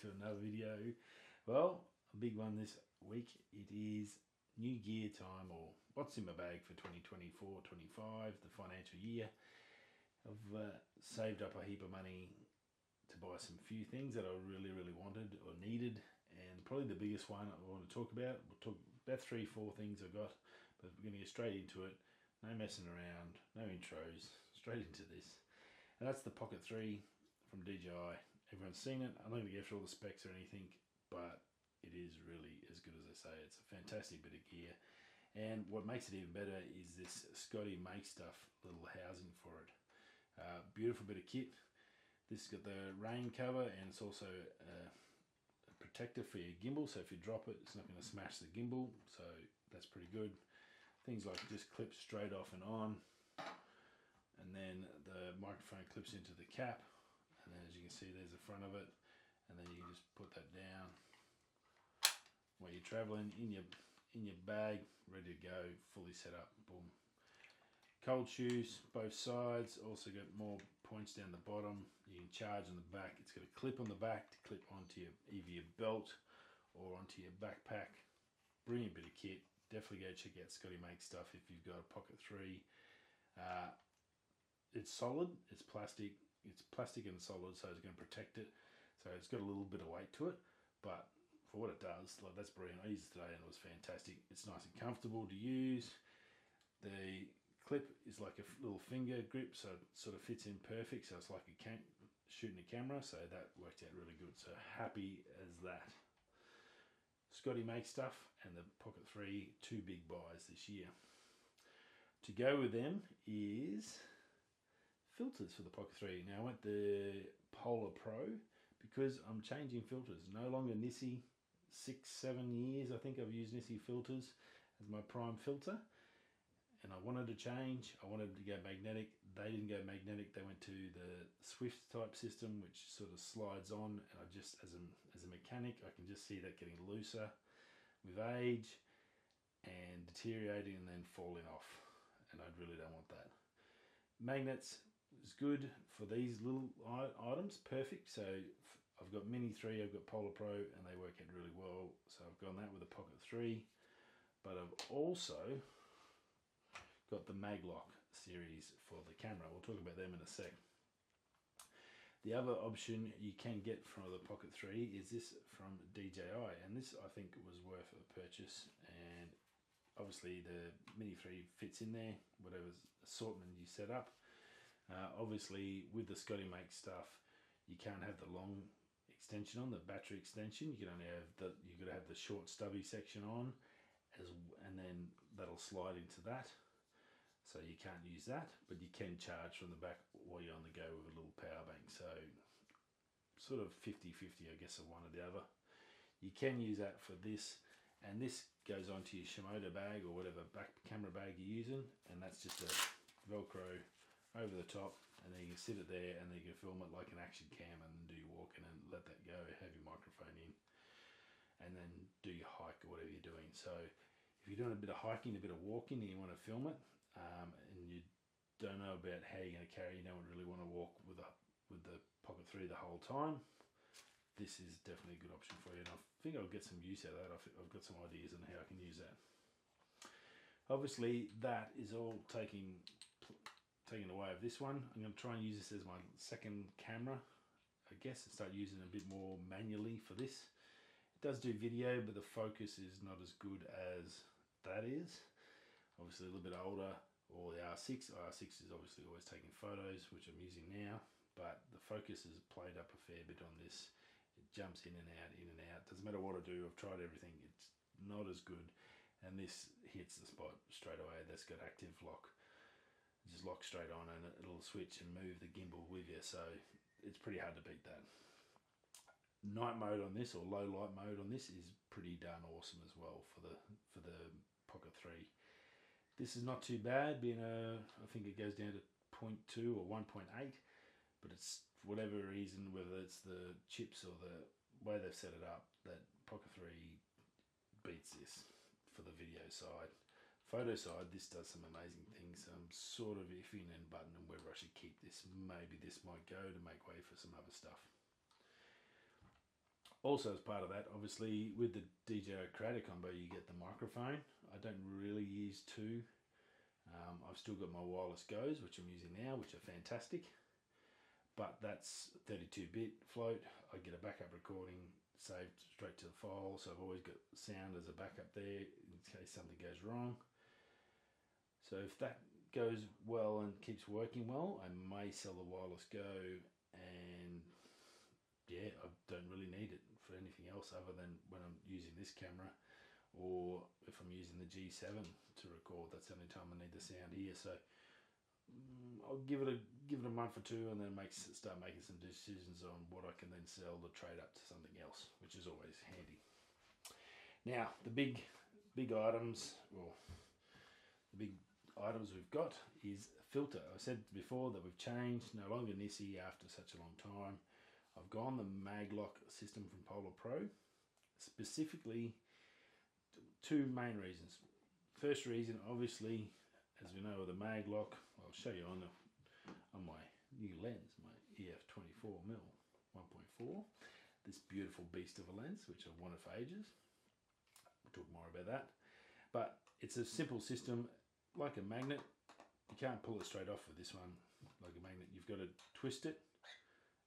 to another video. Well, a big one this week. It is new gear time, or what's in my bag for 2024-25, the financial year. I've saved up a heap of money to buy some few things that I really wanted or needed, and probably the biggest one I want to talk about. We'll talk about 3-4 things I've got, but we're going to get straight into it. No messing around, no intros, straight into this. And that's the Pocket 3 from DJI. Everyone's seen it. I'm not going to go through all the specs or anything, but it is really as good as they say. It's a fantastic bit of gear. And what makes it even better is this Scotty Make Stuff little housing for it. Beautiful bit of kit. This has got the rain cover, and it's also a protector for your gimbal, so if you drop it, it's not going to smash the gimbal, so that's pretty good. Things like just clips straight off and on, and then the microphone clips into the cap, and then as you can see there's the front of it, and then you can just put that down while you're traveling in your bag, ready to go, fully set up. Boom. Cold shoes, both sides. Also got more points down the bottom. You can charge on the back. It's got a clip on the back to clip onto either your belt or onto your backpack. Brilliant bit of kit. Definitely go check out Scotty Make Stuff if you've got a Pocket 3. It's solid. It's plastic. It's plastic and solid, so it's going to protect it. So it's got a little bit of weight to it, but for what it does, like, that's brilliant. I used it today and it was fantastic. It's nice and comfortable to use. The clip is like a little finger grip, so it sort of fits in perfect, so it's like shooting a camera, so that worked out really good. So happy as that. Scotty Make Stuff and the Pocket 3, two big buys this year. To go with them is filters for the Pocket 3. Now I went the Polar Pro because I'm changing filters. No longer Nissi. 6-7 years I think I've used Nissi filters as my prime filter, and I wanted to change. I wanted to go magnetic. They didn't go magnetic. They went to the Swift type system, which sort of slides on, and I just, as a mechanic, I can just see that getting looser with age and deteriorating and then falling off, and I really don't want that. Magnets is good for these little items, perfect. So I've got Mini 3, I've got Polar Pro, and they work out really well, so I've gone that with the Pocket 3. But I've also got the Matlock series for the camera. We'll talk about them in a sec. The other option you can get from the Pocket 3 is this from DJI, and this I think was worth a purchase, and obviously the Mini 3 fits in there, whatever assortment you set up. Obviously with the Scotty Make Stuff, you can't have the long extension on, the battery extension. You can only have you've got to have the short stubby section on, and then that'll slide into that. So you can't use that, but you can charge from the back while you're on the go with a little power bank. So sort of 50-50, I guess, of one or the other. You can use that for this, and this goes onto your Shimoda bag or whatever back camera bag you're using, and that's just a Velcro over the top, and then you can sit it there, and then you can film it like an action cam and do your walking and let that go, have your microphone in, and then do your hike or whatever you're doing. So if you're doing a bit of hiking, a bit of walking, and you want to film it, and you don't know about how you're going to carry, you don't really want to walk with the Pocket 3 the whole time, this is definitely a good option for you, and I think I'll get some use out of that. I've got some ideas on how I can use that. Obviously that is all taking away of this one. I'm going to try and use this as my second camera, I guess, and start using it a bit more manually for this. It does do video, but the focus is not as good as that is. Obviously a little bit older, or the R6 is obviously always taking photos, which I'm using now, but the focus has played up a fair bit on this. It jumps in and out. Doesn't matter what I do, I've tried everything, it's not as good, and this hits the spot straight away. That's got active lock. Just lock straight on, and it'll switch and move the gimbal with you, so it's pretty hard to beat that. Night mode on this, or low light mode on this, is pretty darn awesome as well for the Pocket 3. This is not too bad, being I think it goes down to 0.2 or 1.8, but it's, for whatever reason, whether it's the chips or the way they've set it up, that Pocket 3 beats this for the video side. Photo side, this does some amazing things. I'm sort of iffy and buttoning whether I should keep this. Maybe this might go to make way for some other stuff. Also, as part of that, obviously with the DJI Creator Combo, you get the microphone. I don't really use two. I've still got my wireless Go's, which I'm using now, which are fantastic. But that's 32-bit float. I get a backup recording saved straight to the file, so I've always got sound as a backup there in case something goes wrong. So if that goes well and keeps working well, I may sell the wireless Go, and yeah, I don't really need it for anything else other than when I'm using this camera, or if I'm using the G7 to record. That's the only time I need the sound here. So I'll give it a month or two, and then start making some decisions on what I can then sell to trade up to something else, which is always handy. Now the big items, or the big items we've got is filter. I said before that we've changed, no longer Nissi after such a long time. I've gone the Matlock system from Polar Pro, specifically two main reasons. First reason, obviously, as we know with the Matlock, I'll show you on my new lens, my EF24mm F1.4, this beautiful beast of a lens, which I've wanted for ages. We'll talk more about that. But it's a simple system, like a magnet. You can't pull it straight off with this one, like a magnet. You've got to twist it,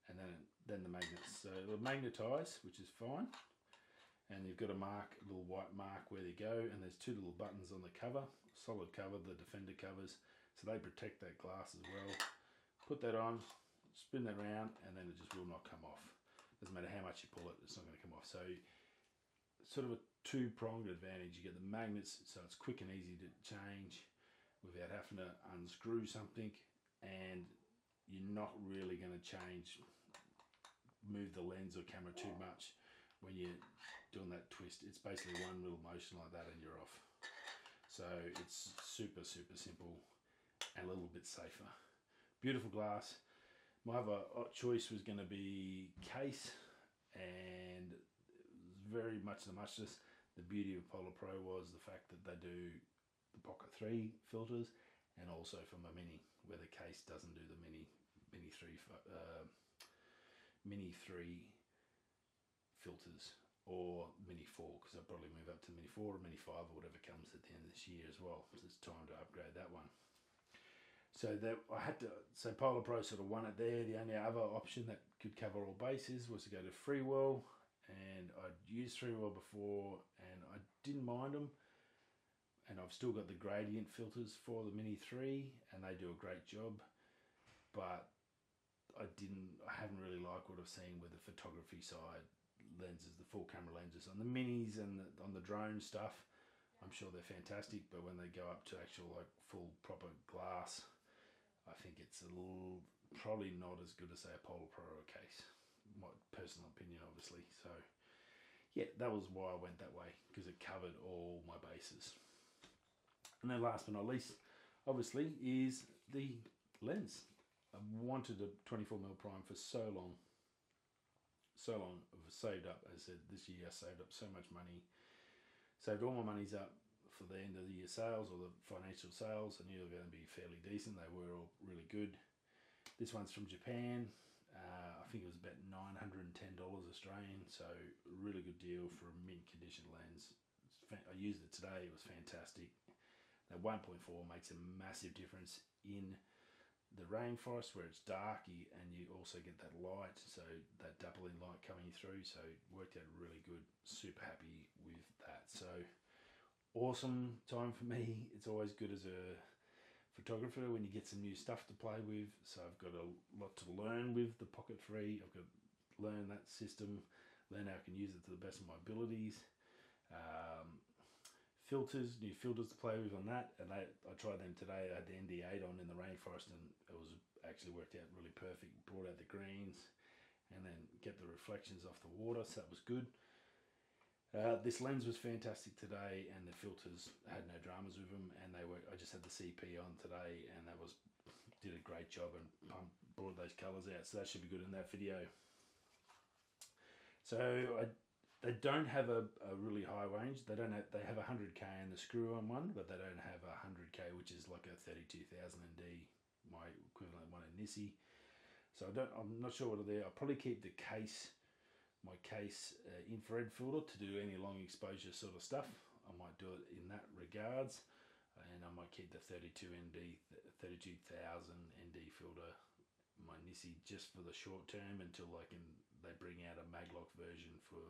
and then the magnets. So it'll magnetize, which is fine. And you've got a little white mark where they go, and there's two little buttons on the cover, solid cover, the Defender covers, so they protect that glass as well. Put that on, spin that around, and then it just will not come off. Doesn't matter how much you pull it, it's not going to come off. So sort of a two-pronged advantage. You get the magnets, so it's quick and easy to change without having to unscrew something, and you're not really going to move the lens or camera too much when you're doing that twist. It's basically one little motion like that and you're off. So it's super simple and a little bit safer. Beautiful glass. My other choice was going to be case, and very much the muchness. The beauty of Polar Pro was the fact that they do the Pocket 3 filters, and also from a Mini, where the case doesn't do the Mini 3 filters, or Mini 4, because I'll probably move up to Mini 4 or Mini 5 or whatever comes at the end of this year as well. So it's time to upgrade that one. So so Polar Pro sort of won it there. The only other option that could cover all bases was to go to freewheel, and I'd used freewheel before and I didn't mind them, and I've still got the gradient filters for the Mini 3 and they do a great job, but I haven't really liked what I've seen with the photography side lenses, the full camera lenses on the minis and on the drone stuff. I'm sure they're fantastic, but when they go up to actual like full proper glass, I think it's probably not as good as say a Polar Pro case. My personal opinion, obviously. So yeah, that was why I went that way, because it covered all my bases. And then last but not least, obviously, is the lens. I've wanted a 24mm prime for so long. I've saved up, as I said, this year I saved up so much money. Saved all my monies up for the end of the year sales, or the financial sales. I knew they were going to be fairly decent. They were all really good. This one's from Japan. I think it was about $910 Australian, so a really good deal for a mint condition lens. I used it today, it was fantastic. That 1.4 makes a massive difference in the rainforest where it's dark, and you also get that light, so that doubling light coming through, so it worked out really good. Super happy with that. So awesome time for me. It's always good as a photographer when you get some new stuff to play with, so I've got a lot to learn with the Pocket 3. I've got to learn that system, learn how I can use it to the best of my abilities. New filters to play with on that, and I tried them today. I had the ND8 on in the rainforest, and it was actually worked out really perfect. Brought out the greens and then get the reflections off the water, so that was good. This lens was fantastic today, and the filters had no dramas with them, and I just had the CP on today, and that did a great job and brought those colours out, so that should be good in that video. So they don't have a really high range. They have 100k in the screw-on one, but they don't have 100k, which is like a 32,000 ND, my equivalent one in Nissi. So I'm not sure what they're. I'll probably keep the case my case infrared filter to do any long exposure sort of stuff. I might do it in that regards, and I might keep the 32,000 ND filter, my Nissi, just for the short term until they bring out a Matlock version for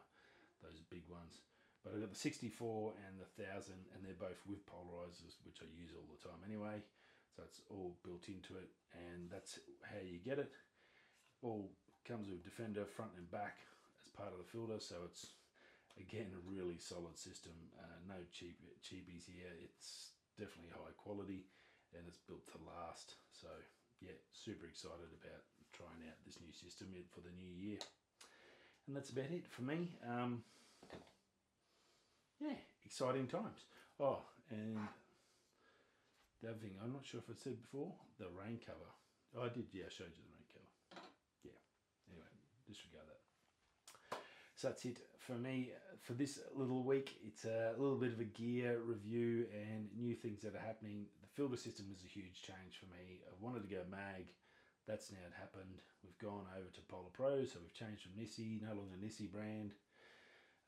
those big ones. But I've got the 64 and the 1000, and they're both with polarizers, which I use all the time anyway. So it's all built into it, and that's how you get it. All comes with Defender front and back as part of the filter, so it's again a really solid system. No cheapies here. It's definitely high quality, and it's built to last. So yeah, super excited about trying out this new system for the new year. And that's about it for me. Yeah, exciting times. Oh, and the other thing, I'm not sure if I said before, the rain cover. Oh, I did, yeah, I showed you the rain cover. Yeah, anyway, disregard that. So that's it for me for this little week. It's a little bit of a gear review and new things that are happening. The filter system is a huge change for me. I wanted to go mag. That's now happened. We've gone over to Polar Pro, so we've changed from Nissi, no longer Nissi brand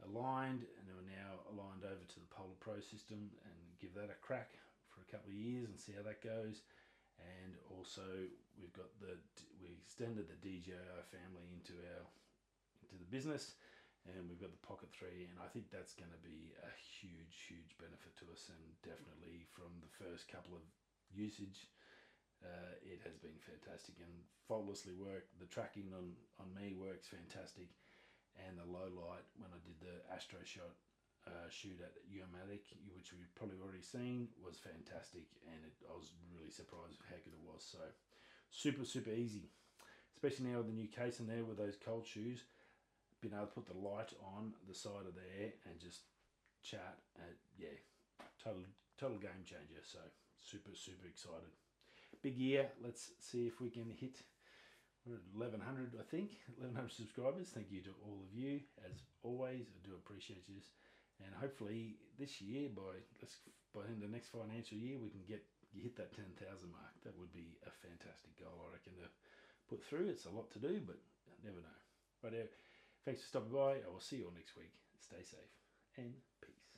aligned, and we're now aligned over to the Polar Pro system and give that a crack for a couple of years and see how that goes. And also we extended the DJI family into the business, and we've got the Pocket 3, and I think that's going to be a huge benefit to us. And definitely from the first couple of usage, it has been fantastic and faultlessly worked. The tracking on me works fantastic, and the low light when I did the Astro shot shoot at Umatic, which we've probably already seen, was fantastic, and I was really surprised with how good it was. So super easy, especially now with the new case in there with those cold shoes. Being able to put the light on the side of there and just chat, yeah, total game changer. So super excited. Big year. Let's see if we can hit 1,100, I think, 1,100 subscribers. Thank you to all of you, as always. I do appreciate you. And hopefully this year, by the end of the next financial year, we can hit that 10,000 mark. That would be a fantastic goal, I reckon, to put through. It's a lot to do, but I never know. Right, thanks for stopping by. I will see you all next week. Stay safe and peace.